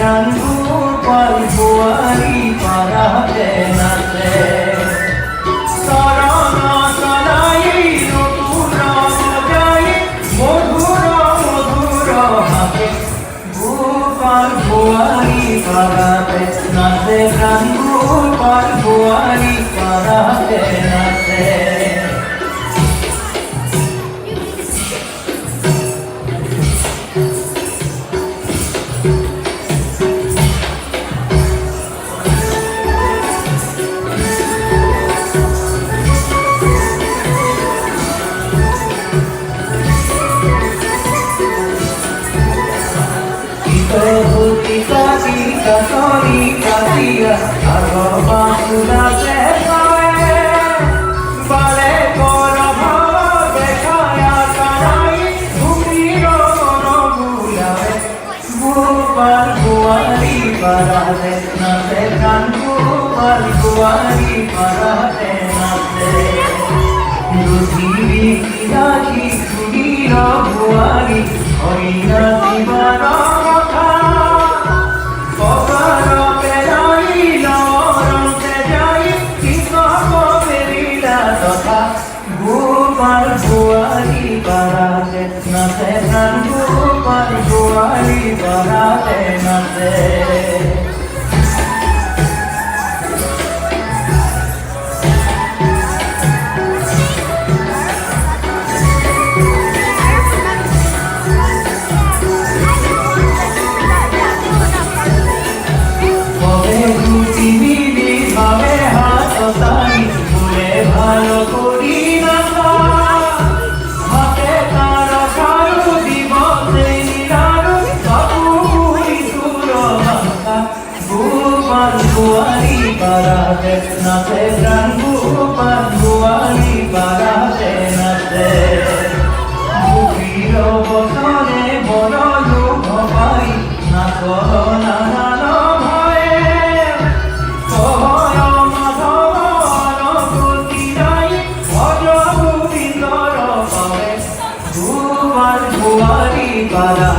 প্রাণ গোপাল গোয়ারি পাড়াতে নাচে শরণ সদাই নতুন মজাই মধুর মধুর হাতে গোপাল গোয়ারি পাড়াতে নাচে প্রাণ গোপাল গোয়ারি পাড়াতে নাচে Sorry, Katia, Aroma, Suna, Vale, Kora, Bhava, Dekaya, Karai, Bhumiro, Nobulare, Gopal, Guari, Parade, Nate, Gopal, Guari, Parade, Nate, Dudiri, Kidaki, Kudira, Guari, Orina, Tibara, Gopal Guari Parade Nate Pran Gopal Guari Parade Nate Bove Guti Mili Bave Hato Sai Bule Bhalo Kori Guari parade nate pran Gopal Guari parade nate Bukiro botone boro luk pai na koro nanano bhaye Kohoro madhava anukuti nai Bhajo govindor pabe Gopal Guari parade